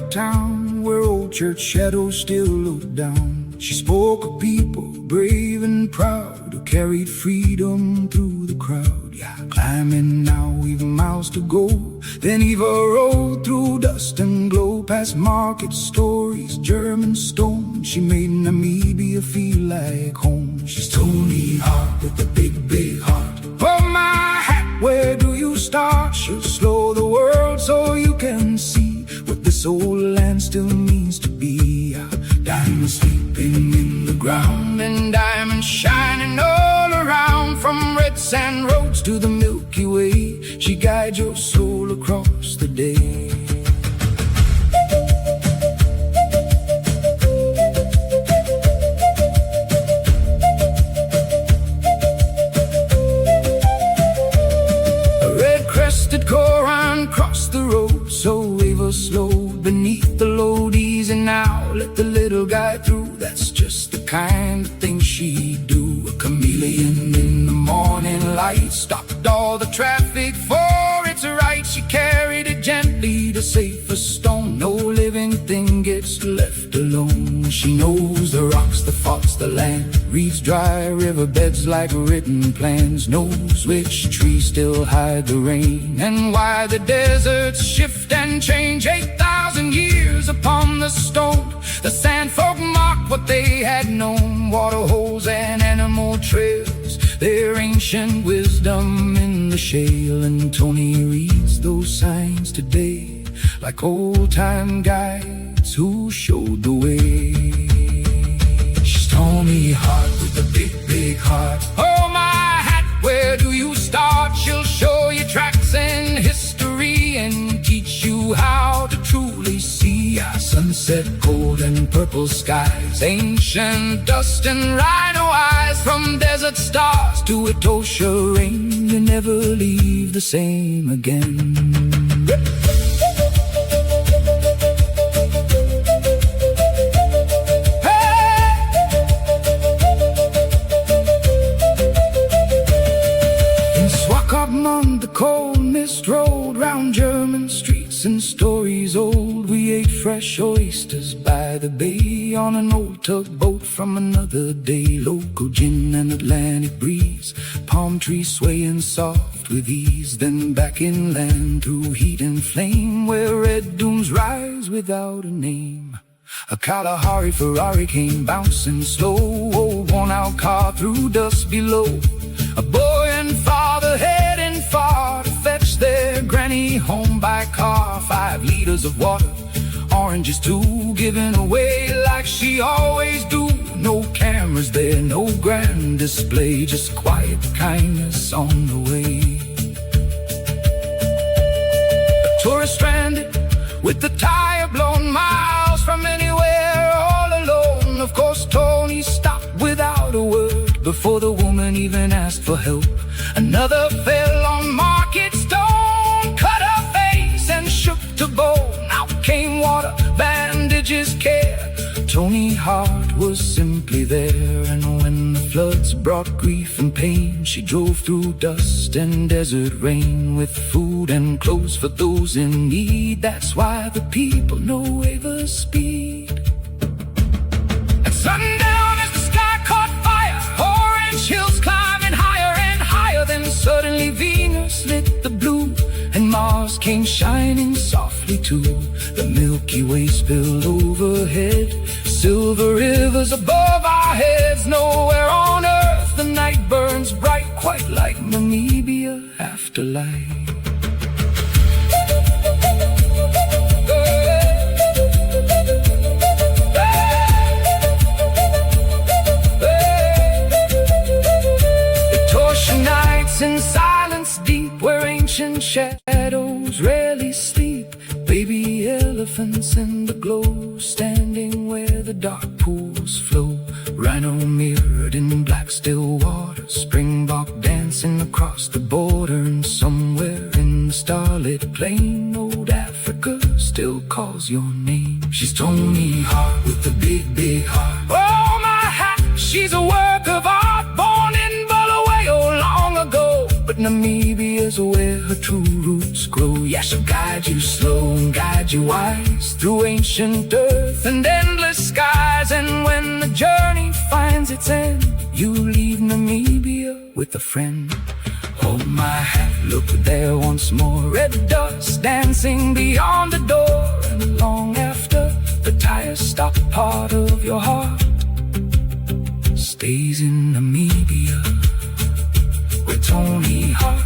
old town where old church shadows still look down. She spoke of people brave and proud who carried freedom through the crowd. Yeah, climbing now, even miles to go. Then Eva rode through dust and glow, past market stories, German stone. She made Namibia feel like home. She's Tony Hart with the big, big heart. Oh my hat, where do you start? She'll slow the world so you can see what this old land still means to be. Diamonds sleeping in the ground and diamonds shining all around. From red sand roads to the Milky Way, she guides your soul across the day. A red-crested Koran crossed the road, so Eva slowed beneath the load. Easy now, let the little guy through. That's just the kind of thing she'd do. A chameleon in the morning light stopped all the traffic for its right. She carried it gently to safer stone. No living thing gets left alone. She knows the rocks, the faults, the land, reads dry riverbeds like written plans. Knows which trees still hide the rain and why the deserts shift and change. 8,000 years upon the stone, the sand folk mocked what they had known. Water holes and animal trails, their ancient wisdom in the shale. And Tony reads those signs today like old-time guides who showed the way. She's Tony Hart with a big, big heart. Oh my hat, where do you start? She'll show you tracks in history and teach you how to truly see. Sunset, gold and purple skies, ancient dust and rhino eyes. From desert stars to Etosha rain, you never leave the same again. On the cold mist road, round German streets and stories old, we ate fresh oysters by the bay on an old tugboat from another day. Local gin and Atlantic breeze, palm trees swaying soft with ease. Then back inland through heat and flame, where red dunes rise without a name. A Kalahari Ferrari came bouncing slow, old worn-out car through dust below. A boy and father heading far to fetch their granny home by car. 5 liters of water, oranges too, given away like she always do. No cameras there, no grand display, just quiet kindness on the way. A tourist stranded with the tire blown, miles from anywhere, all alone. Of course Tony stopped without a word before the woman even asked for help. Another fell on market stone, cut her face and shook to bone. Out came water, bandages, care. Tony Hart was simply there. And when the floods brought grief and pain, she drove through dust and desert rain with food and clothes for those in need. That's why the people know Eva's speed. At sundown, as the sky caught fire, orange hills climbing higher and higher. Then suddenly Venus lit the blue, and Mars came shining softly too. The Milky Way spilled overhead, silver rivers above our heads. Nowhere on earth the night burns bright, quite like Namibia afterlife. Nights in silence deep, where ancient shadows rarely sleep. Baby elephants in the glow, standing where the dark pools flow. Rhino mirrored in black still water, springbok dancing across the border. And somewhere in the starlit plain, old Africa still calls your name. She's Tony Hart with the big, big heart. Oh my hat, she's a work of art, born in Bulawayo long ago. But Namibia Namibia's where her true roots grow. Yeah, she'll guide you slow and guide you wise through ancient earth and endless skies. And when the journey finds its end, you leave Namibia with a friend. Hold my hat, look there once more, red dust dancing beyond the door. And long after the tires stop, part of your heart stays in Namibia, where Tony Hawk